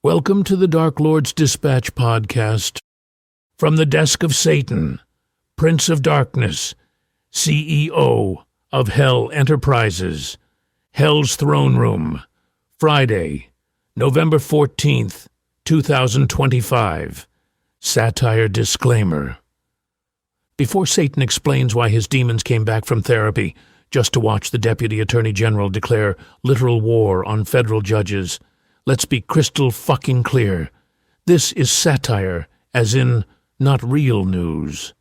Welcome to the Dark Lord's Dispatch podcast. From the desk of Satan, Prince of Darkness, CEO of Hell Enterprises, Hell's Throne Room, Friday, November 14th, 2025. Satire disclaimer. Before Satan explains why his demons came back from therapy just to watch the Deputy Attorney General declare literal war on federal judges, let's be crystal fucking clear. This is satire, as in not real news.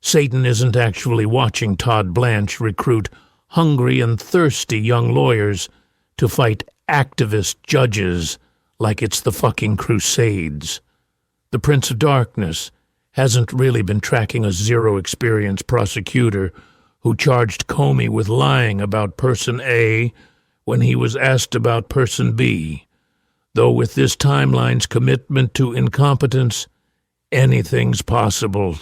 Satan isn't actually watching Todd Blanche recruit hungry and thirsty young lawyers to fight activist judges like it's the fucking Crusades. The Prince of Darkness hasn't really been tracking a zero-experience prosecutor who charged Comey with lying about Person A when he was asked about Person B. Though with this timeline's commitment to incompetence, anything's possible.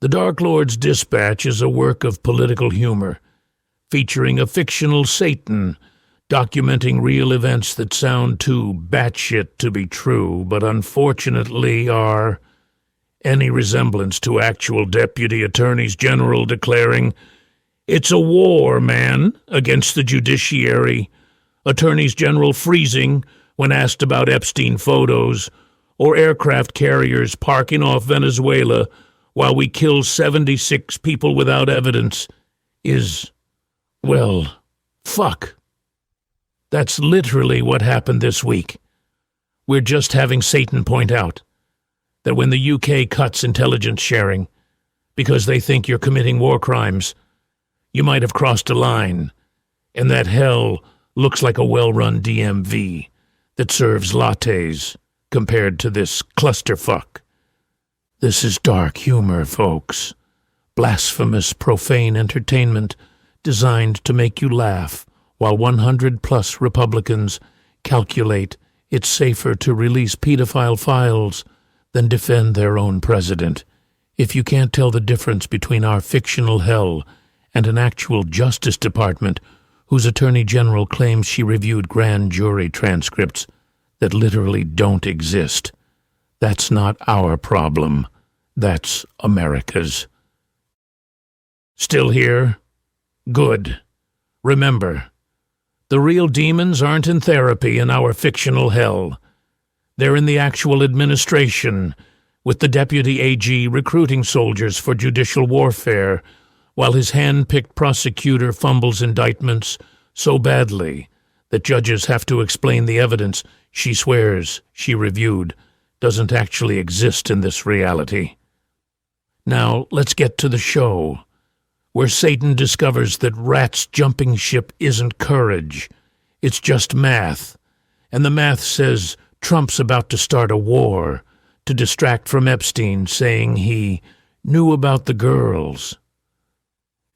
The Dark Lord's Dispatch is a work of political humor, featuring a fictional Satan, documenting real events that sound too batshit to be true, but unfortunately are. Any resemblance to actual deputy attorneys general declaring, "It's a war, man," against the judiciary, attorneys general freezing when asked about Epstein photos, or aircraft carriers parking off Venezuela while we kill 76 people without evidence, is, well, fuck. That's literally what happened this week. We're just having Satan point out that when the UK cuts intelligence sharing because they think you're committing war crimes, you might have crossed a line, and that hell looks like a well-run DMV that serves lattes compared to this clusterfuck. This is dark humor, folks. Blasphemous, profane entertainment designed to make you laugh while 100-plus Republicans calculate it's safer to release pedophile files than defend their own president. If you can't tell the difference between our fictional hell and an actual Justice Department whose Attorney General claims she reviewed grand jury transcripts that literally don't exist, that's not our problem. That's America's. Still here? Good. Remember, the real demons aren't in therapy in our fictional hell. They're in the actual administration, with the Deputy AG recruiting soldiers for judicial warfare, while his hand-picked prosecutor fumbles indictments so badly that judges have to explain the evidence she swears she reviewed doesn't actually exist in this reality. Now, let's get to the show, where Satan discovers that rats jumping ship isn't courage, it's just math, and the math says Trump's about to start a war to distract from Epstein, saying he knew about the girls.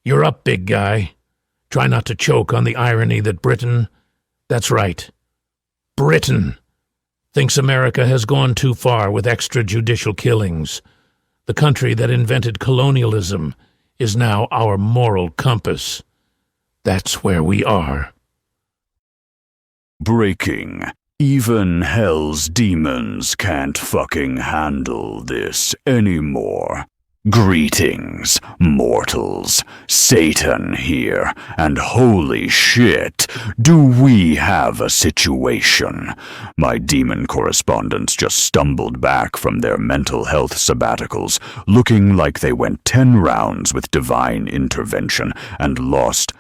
You're up, big guy. Try not to choke on the irony that Britain, that's right, Britain, thinks America has gone too far with extrajudicial killings. The country that invented colonialism is now our moral compass. That's where we are. Breaking. Even hell's demons can't fucking handle this anymore. Greetings, mortals. Satan here, and holy shit, do we have a situation. My demon correspondents just stumbled back from their mental health sabbaticals, looking like they went 10 rounds with divine intervention and lost.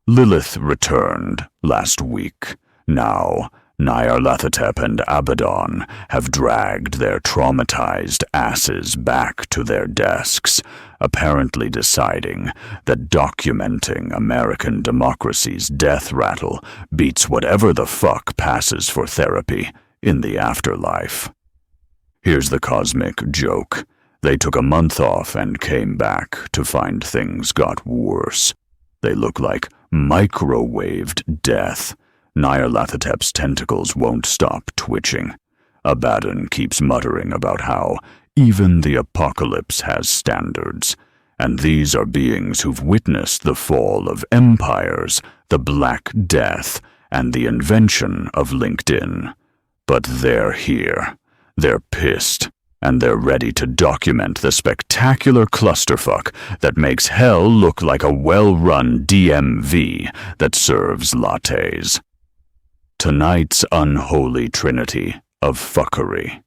Lilith returned last week. Now, Nyarlathotep and Abaddon have dragged their traumatized asses back to their desks, apparently deciding that documenting American democracy's death rattle beats whatever the fuck passes for therapy in the afterlife. Here's the cosmic joke. They took a month off and came back to find things got worse. They look like microwaved death. Nyarlathotep's tentacles won't stop twitching. Abaddon keeps muttering about how even the apocalypse has standards, and these are beings who've witnessed the fall of empires, the Black Death, and the invention of LinkedIn. But they're here. They're pissed. And they're ready to document the spectacular clusterfuck that makes hell look like a well-run DMV that serves lattes. Tonight's unholy trinity of fuckery.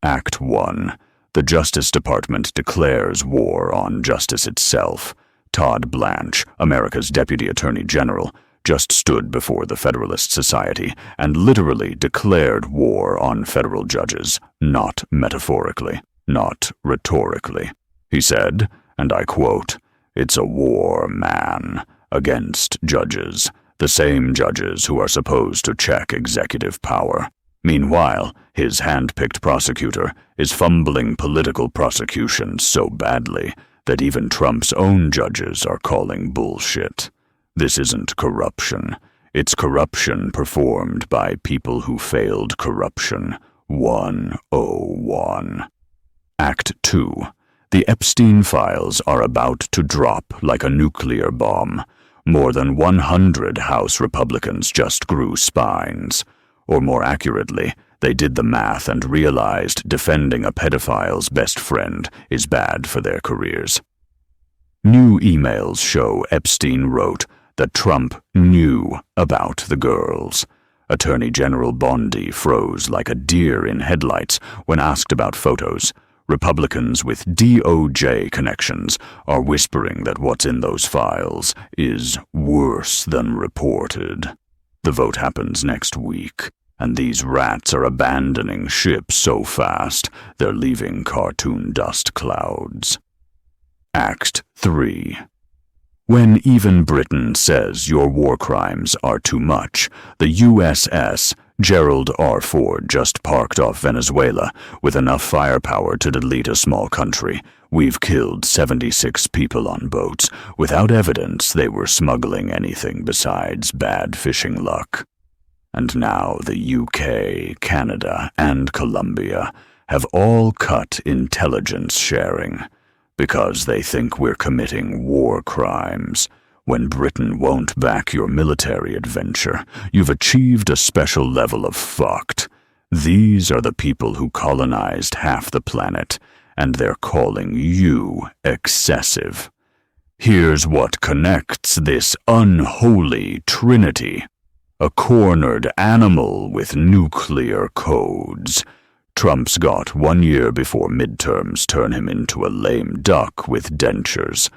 Act 1. The Justice Department declares war on justice itself. Todd Blanche, America's Deputy Attorney General, just stood before the Federalist Society and literally declared war on federal judges, not metaphorically, not rhetorically. He said, and I quote, "It's a war, man, against judges, the same judges who are supposed to check executive power." Meanwhile, his hand-picked prosecutor is fumbling political prosecution so badly that even Trump's own judges are calling bullshit. This isn't corruption. It's corruption performed by people who failed corruption. 101. Act 2. The Epstein files are about to drop like a nuclear bomb. More than 100 House Republicans just grew spines. Or more accurately, they did the math and realized defending a pedophile's best friend is bad for their careers. New emails show Epstein wrote that Trump knew about the girls. Attorney General Bondi froze like a deer in headlights when asked about photos. Republicans with DOJ connections are whispering that what's in those files is worse than reported. The vote happens next week, and these rats are abandoning ship so fast they're leaving cartoon dust clouds. Act 3. When even Britain says your war crimes are too much, the USS Gerald Ford just parked off Venezuela with enough firepower to delete a small country. We've killed 76 people on boats without evidence they were smuggling anything besides bad fishing luck. And now the UK, Canada, and Colombia have all cut intelligence sharing because they think we're committing war crimes. When Britain won't back your military adventure, you've achieved a special level of fucked. These are the people who colonized half the planet, and they're calling you excessive. Here's what connects this unholy trinity. A cornered animal with nuclear codes. Trump's got 1 year before midterms turn him into a lame duck with dentures.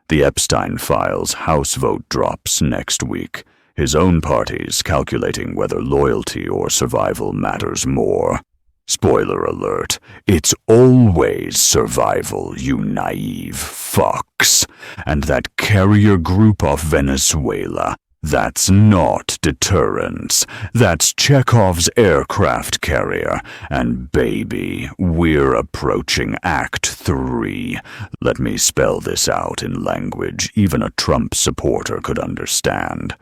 The Epstein files House vote drops next week. His own party's calculating whether loyalty or survival matters more. Spoiler alert, it's always survival, you naive fucks. And that carrier group off Venezuela, that's not deterrence. That's Chekhov's aircraft carrier. And baby, we're approaching Act 3. Let me spell this out in language even a Trump supporter could understand.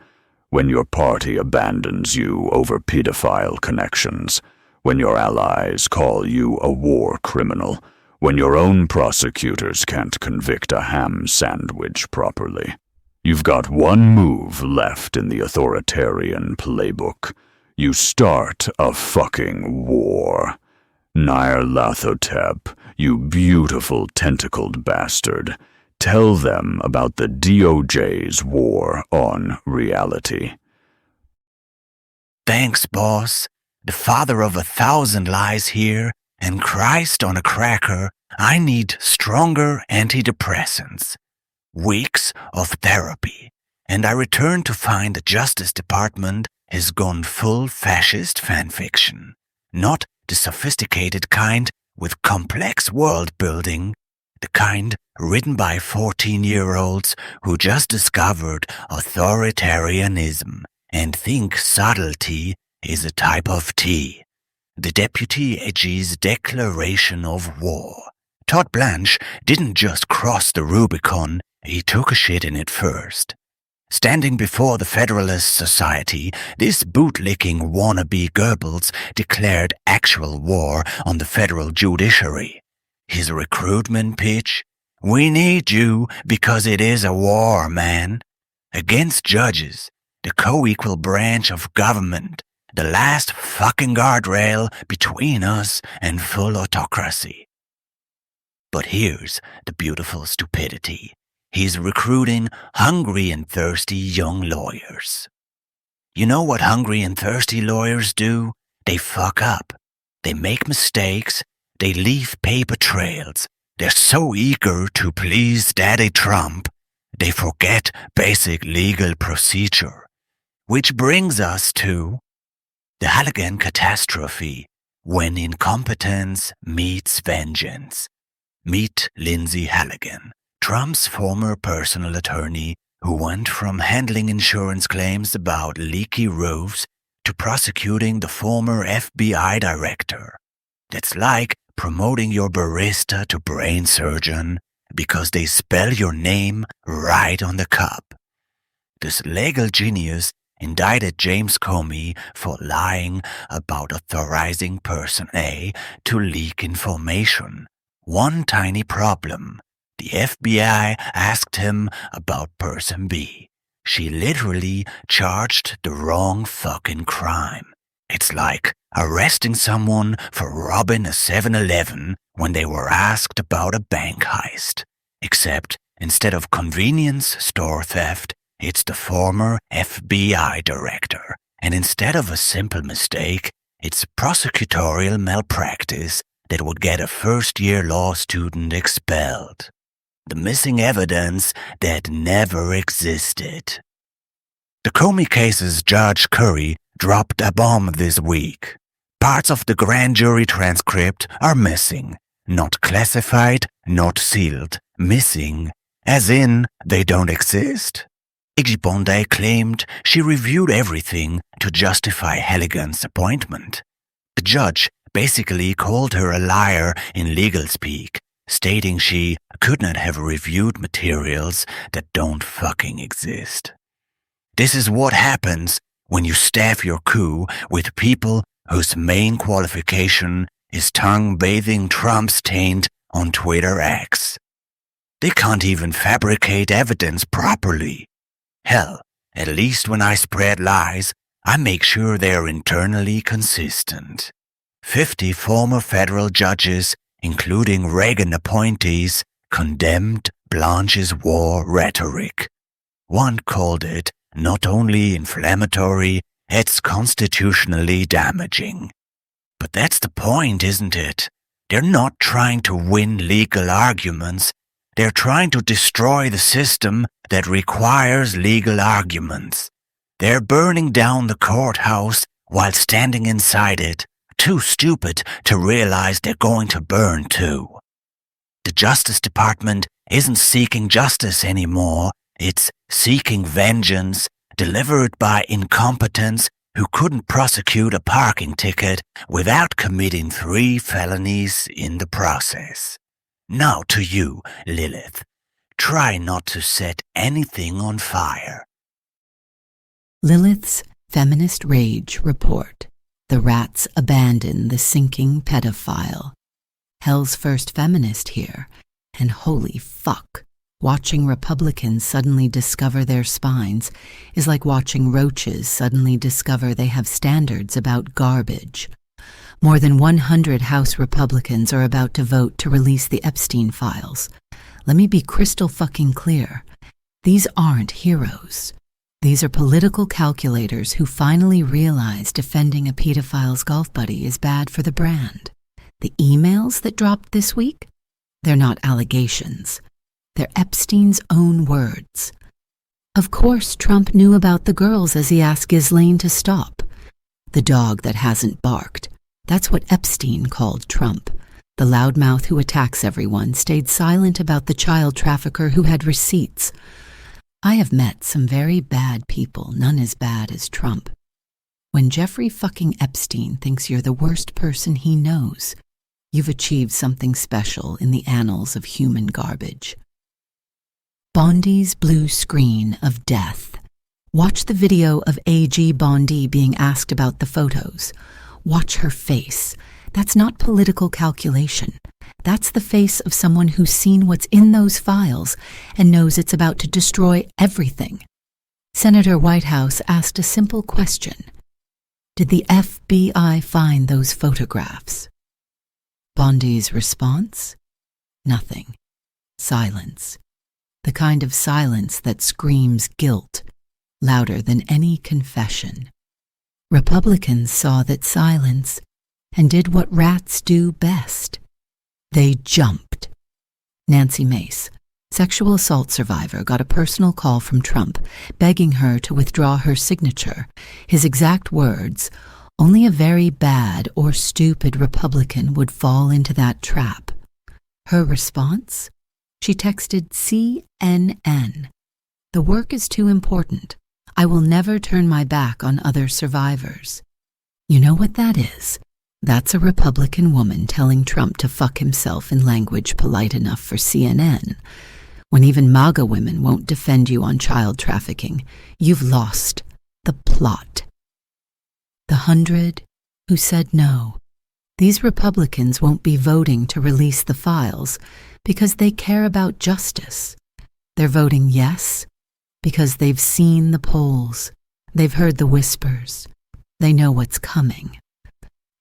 When your party abandons you over pedophile connections, when your allies call you a war criminal, when your own prosecutors can't convict a ham sandwich properly. You've got one move left in the authoritarian playbook. You start a fucking war. Nyarlathotep, you beautiful tentacled bastard. Tell them about the DOJ's war on reality. Thanks, boss. The father of 1,000 lies here, and Christ on a cracker, I need stronger antidepressants. Weeks of therapy, and I return to find the Justice Department has gone full fascist fanfiction. Not the sophisticated kind with complex world building, the kind written by 14-year-olds who just discovered authoritarianism and think subtlety is a type of tea. The Deputy AG's declaration of war. Todd Blanche didn't just cross the Rubicon, he took a shit in it first. Standing before the Federalist Society, this bootlicking wannabe Goebbels declared actual war on the federal judiciary. His recruitment pitch? We need you because it is a war, man. Against judges, the co-equal branch of government, the last fucking guardrail between us and full autocracy. But here's the beautiful stupidity. He's recruiting hungry and thirsty young lawyers. You know what hungry and thirsty lawyers do? They fuck up. They make mistakes. They leave paper trails. They're so eager to please Daddy Trump, they forget basic legal procedure. Which brings us to the Halligan catastrophe, when incompetence meets vengeance. Meet Lindsay Halligan, Trump's former personal attorney who went from handling insurance claims about leaky roofs to prosecuting the former FBI director. That's like promoting your barista to brain surgeon because they spell your name right on the cup. This legal genius indicted James Comey for lying about authorizing person A to leak information. One tiny problem. The FBI asked him about person B. She literally charged the wrong fucking crime. It's like arresting someone for robbing a 7-Eleven when they were asked about a bank heist. Except instead of convenience store theft, it's the former FBI director. And instead of a simple mistake, it's prosecutorial malpractice that would get a first-year law student expelled. The missing evidence that never existed. The Comey case's Judge Curry dropped a bomb this week. Parts of the grand jury transcript are missing. Not classified, not sealed. Missing, as in they don't exist. Iggy Bondi claimed she reviewed everything to justify Halligan's appointment. The judge basically called her a liar in legal speak, stating she could not have reviewed materials that don't fucking exist. This is what happens when you staff your coup with people whose main qualification is tongue-bathing Trump's taint on Twitter X. They can't even fabricate evidence properly. Hell, at least when I spread lies, I make sure they're internally consistent. 50 former federal judges, including Reagan appointees, condemned Blanche's war rhetoric. One called it not only inflammatory, it's constitutionally damaging. But that's the point, isn't it? They're not trying to win legal arguments. They're trying to destroy the system that requires legal arguments. They're burning down the courthouse while standing inside it, too stupid to realize they're going to burn too. The Justice Department isn't seeking justice anymore. It's seeking vengeance delivered by incompetents who couldn't prosecute a parking ticket without committing 3 felonies in the process. Now to you, Lilith. Try not to set anything on fire. Lilith's Feminist Rage Report. The rats abandon the sinking pedophile. Hell's first feminist here, and holy fuck. Watching Republicans suddenly discover their spines is like watching roaches suddenly discover they have standards about garbage. More than 100 House Republicans are about to vote to release the Epstein files. Let me be crystal fucking clear. These aren't heroes. These are political calculators who finally realize defending a pedophile's golf buddy is bad for the brand. The emails that dropped this week? They're not allegations. They're Epstein's own words. Of course, Trump knew about the girls as he asked Ghislaine to stop. The dog that hasn't barked. That's what Epstein called Trump. The loudmouth who attacks everyone stayed silent about the child trafficker who had receipts. I have met some very bad people, none as bad as Trump. When Jeffrey fucking Epstein thinks you're the worst person he knows, you've achieved something special in the annals of human garbage. Bondi's blue screen of death. Watch the video of A.G. Bondi being asked about the photos. Watch her face. That's not political calculation. That's the face of someone who's seen what's in those files and knows it's about to destroy everything. Senator Whitehouse asked a simple question. Did the FBI find those photographs? Bondi's response? Nothing. Silence. The kind of silence that screams guilt, louder than any confession. Republicans saw that silence and did what rats do best. They jumped. Nancy Mace, sexual assault survivor, got a personal call from Trump begging her to withdraw her signature. His exact words, "Only a very bad or stupid Republican would fall into that trap." Her response? She texted CNN. "The work is too important. I will never turn my back on other survivors." You know what that is? That's a Republican woman telling Trump to fuck himself in language polite enough for CNN. When even MAGA women won't defend you on child trafficking, you've lost the plot. The 100 who said no. These Republicans won't be voting to release the files because they care about justice. They're voting yes because they've seen the polls, they've heard the whispers, they know what's coming.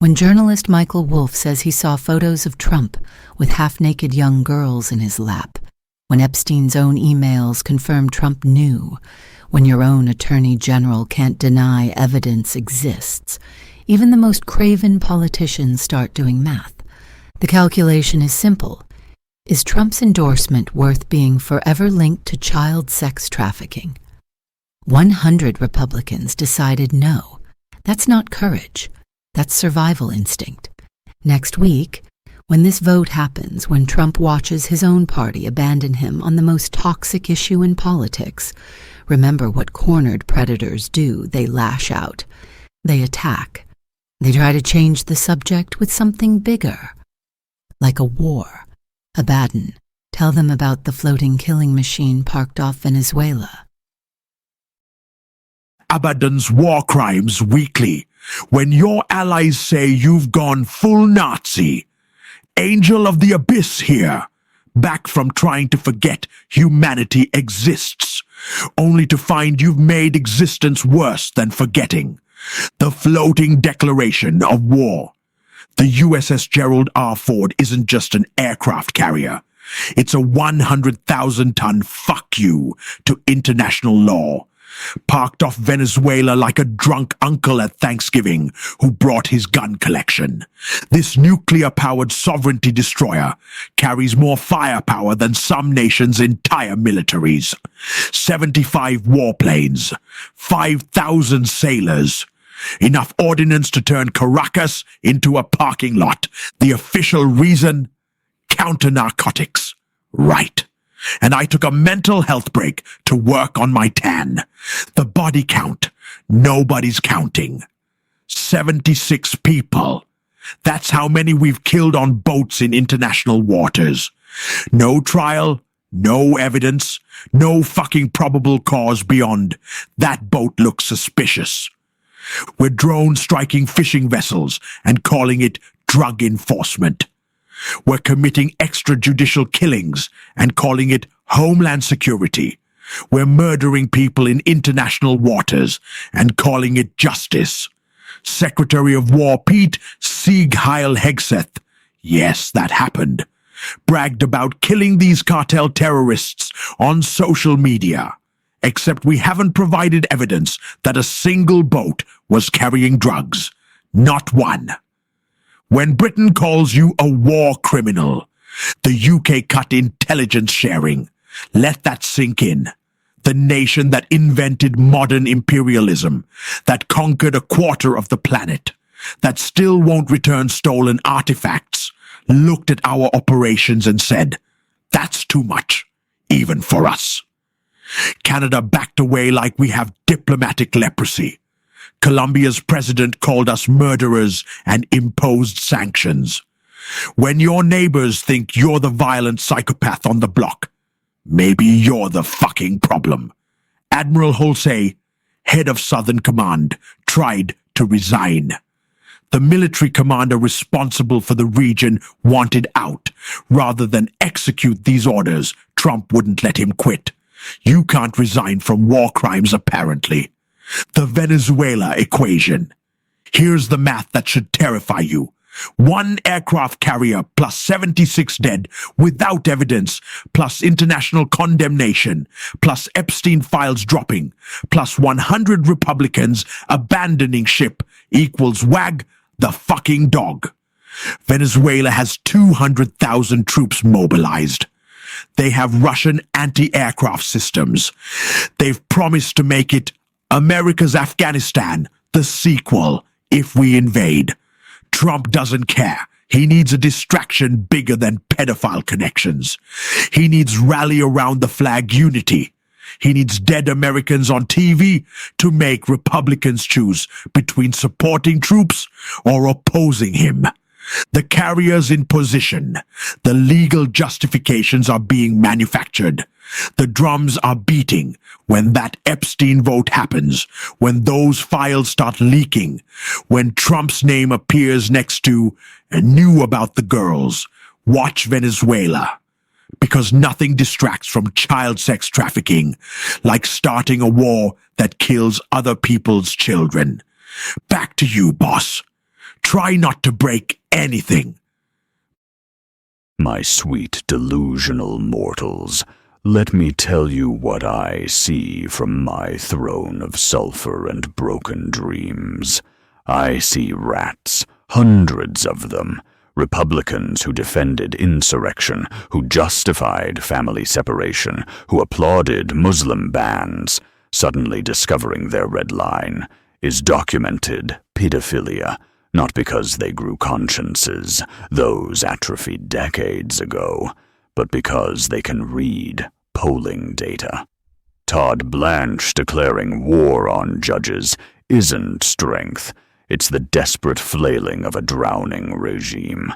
When journalist Michael Wolff says he saw photos of Trump with half-naked young girls in his lap, when Epstein's own emails confirm Trump knew, when your own attorney general can't deny evidence exists, even the most craven politicians start doing math. The calculation is simple. Is Trump's endorsement worth being forever linked to child sex trafficking? 100 Republicans decided no. That's not courage. That's survival instinct. Next week, when this vote happens, when Trump watches his own party abandon him on the most toxic issue in politics, remember what cornered predators do. They lash out. They attack. They try to change the subject with something bigger, like a war. Abaddon, tell them about the floating killing machine parked off Venezuela. Abaddon's War Crimes Weekly. When your allies say you've gone full Nazi. Angel of the Abyss here. Back from trying to forget humanity exists, only to find you've made existence worse than forgetting. The floating declaration of war. The USS Gerald Ford isn't just an aircraft carrier. It's a 100,000-ton fuck you to international law. Parked off Venezuela like a drunk uncle at Thanksgiving who brought his gun collection. This nuclear-powered sovereignty destroyer carries more firepower than some nations' entire militaries. 75 warplanes, 5,000 sailors. Enough ordnance to turn Caracas into a parking lot. The official reason? Counter-narcotics. Right. And I took a mental health break to work on my tan. The body count. Nobody's counting. 76 people. That's how many we've killed on boats in international waters. No trial, no evidence, no fucking probable cause beyond that boat looks suspicious. We're drone striking fishing vessels and calling it drug enforcement. We're committing extrajudicial killings and calling it Homeland Security. We're murdering people in international waters and calling it justice. Secretary of War Pete Sieg Heil Hegseth, yes, that happened, bragged about killing these cartel terrorists on social media. Except we haven't provided evidence that a single boat was carrying drugs. Not one. When Britain calls you a war criminal, the UK cut intelligence sharing. Let that sink in. The nation that invented modern imperialism, that conquered a quarter of the planet, that still won't return stolen artifacts, looked at our operations and said, that's too much, even for us. Canada backed away like we have diplomatic leprosy. Colombia's president called us murderers and imposed sanctions. When your neighbors think you're the violent psychopath on the block, maybe you're the fucking problem. Admiral Halsey, head of Southern Command, tried to resign. The military commander responsible for the region wanted out. Rather than execute these orders, Trump wouldn't let him quit. You can't resign from war crimes, apparently. The Venezuela equation. Here's the math that should terrify you. 1 aircraft carrier plus 76 dead without evidence, plus international condemnation, plus Epstein files dropping, plus 100 Republicans abandoning ship equals wag the fucking dog. Venezuela has 200,000 troops mobilized. They have Russian anti-aircraft systems. They've promised to make it America's Afghanistan, the sequel, if we invade. Trump doesn't care. He needs a distraction bigger than pedophile connections. He needs rally around the flag unity. He needs dead Americans on TV to make Republicans choose between supporting troops or opposing him. The carriers in position. The legal justifications are being manufactured. The drums are beating when that Epstein vote happens, when those files start leaking, when Trump's name appears next to "knew about the girls." Watch Venezuela. Because nothing distracts from child sex trafficking like starting a war that kills other people's children. Back to you, boss. Try not to break anything. My sweet delusional mortals, let me tell you what I see from my throne of sulfur and broken dreams. I see rats, hundreds of them, Republicans who defended insurrection, who justified family separation, who applauded Muslim bans, suddenly discovering their red line is documented pedophilia, not because they grew consciences, those atrophied decades ago, but because they can read polling data. Todd Blanche declaring war on judges isn't strength. It's the desperate flailing of a drowning regime.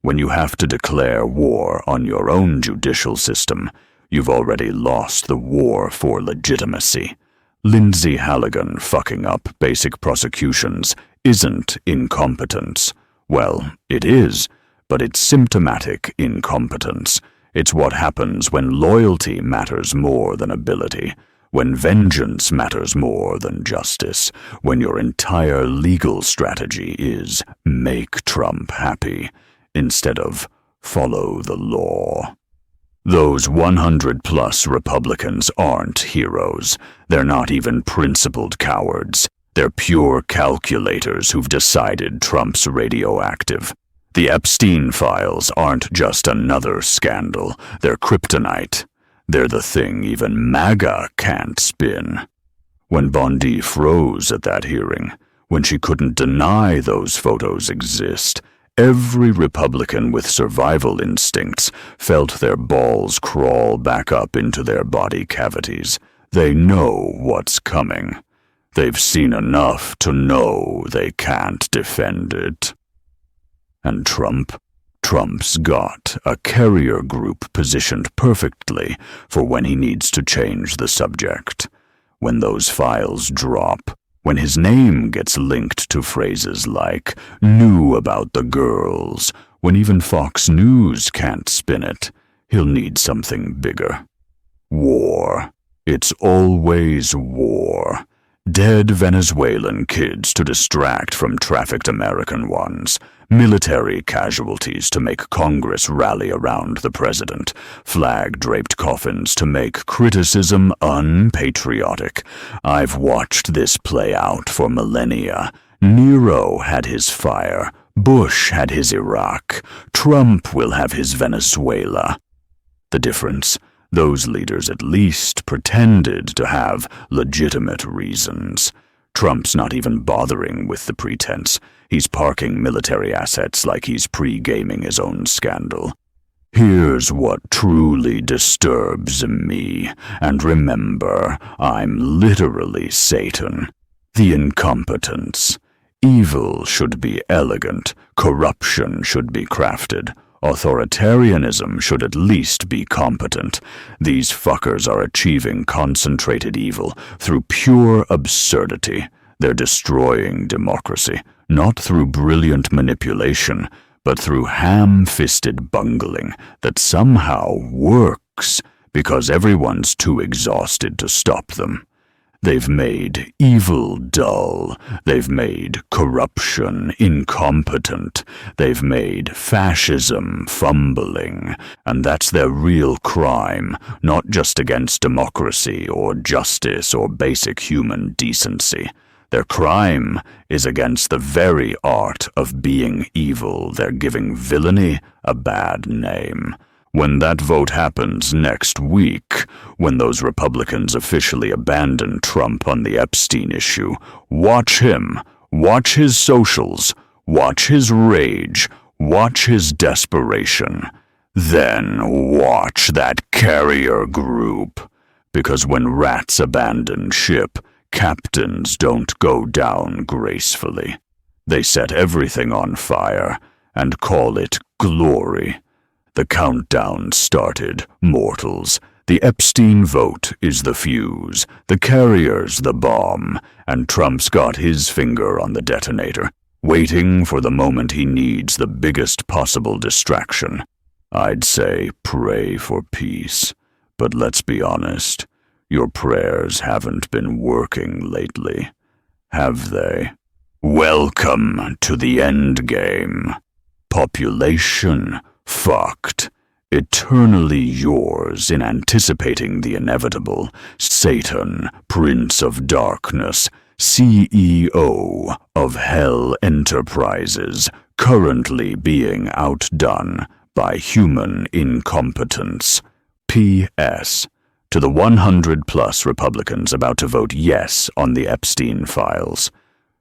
When you have to declare war on your own judicial system, you've already lost the war for legitimacy. Lindsay Halligan fucking up basic prosecutions isn't incompetence. Well, it is, but it's symptomatic incompetence. It's what happens when loyalty matters more than ability, when vengeance matters more than justice, when your entire legal strategy is make Trump happy instead of follow the law. Those 100-plus Republicans aren't heroes. They're not even principled cowards. They're pure calculators who've decided Trump's radioactive. The Epstein files aren't just another scandal. They're kryptonite. They're the thing even MAGA can't spin. When Bondi froze at that hearing, when she couldn't deny those photos exist, every Republican with survival instincts felt their balls crawl back up into their body cavities. They know what's coming. They've seen enough to know they can't defend it. And Trump's got a carrier group positioned perfectly for when he needs to change the subject. When those files drop, when his name gets linked to phrases like "knew about the girls," when even Fox News can't spin it, he'll need something bigger. War. It's always war. Dead Venezuelan kids to distract from trafficked American ones. Military casualties to make Congress rally around the president. Flag-draped coffins to make criticism unpatriotic. I've watched this play out for millennia. Nero had his fire. Bush had his Iraq. Trump will have his Venezuela. The difference? Those leaders at least pretended to have legitimate reasons. Trump's not even bothering with the pretense. He's parking military assets like he's pre-gaming his own scandal. Here's what truly disturbs me, and remember, I'm literally Satan. The incompetence. Evil should be elegant, corruption should be crafted. Authoritarianism should at least be competent. These fuckers are achieving concentrated evil through pure absurdity. They're destroying democracy, not through brilliant manipulation, but through ham-fisted bungling that somehow works because everyone's too exhausted to stop them. They've made evil dull. They've made corruption incompetent. They've made fascism fumbling. And that's their real crime, not just against democracy or justice or basic human decency. Their crime is against the very art of being evil. They're giving villainy a bad name. When that vote happens next week, when those Republicans officially abandon Trump on the Epstein issue, watch him, watch his socials, watch his rage, watch his desperation. Then watch that carrier group. Because when rats abandon ship, captains don't go down gracefully. They set everything on fire and call it glory. The countdown started, mortals. The Epstein vote is the fuse, the carrier's the bomb, and Trump's got his finger on the detonator, waiting for the moment he needs the biggest possible distraction. I'd say pray for peace, but let's be honest, your prayers haven't been working lately, have they? Welcome to the end game. Population fucked. Eternally yours in anticipating the inevitable. Satan, Prince of Darkness, CEO of Hell Enterprises, currently being outdone by human incompetence. P.S. To the 100-plus Republicans about to vote yes on the Epstein files.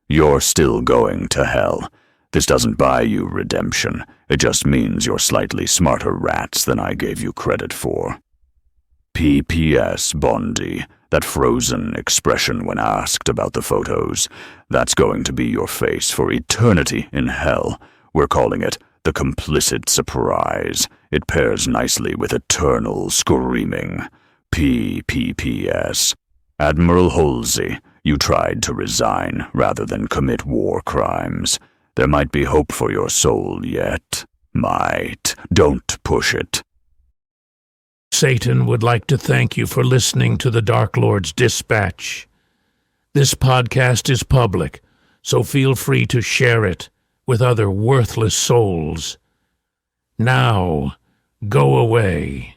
You're still going to hell. This doesn't buy you redemption. It just means you're slightly smarter rats than I gave you credit for. P.P.S. Bondi, that frozen expression when asked about the photos, that's going to be your face for eternity in hell. We're calling it the complicit surprise. It pairs nicely with eternal screaming. P.P.P.S. Admiral Halsey, you tried to resign rather than commit war crimes. There might be hope for your soul yet. Might. Don't push it. Satan would like to thank you for listening to the Dark Lord's Dispatch. This podcast is public, so feel free to share it with other worthless souls. Now, go away.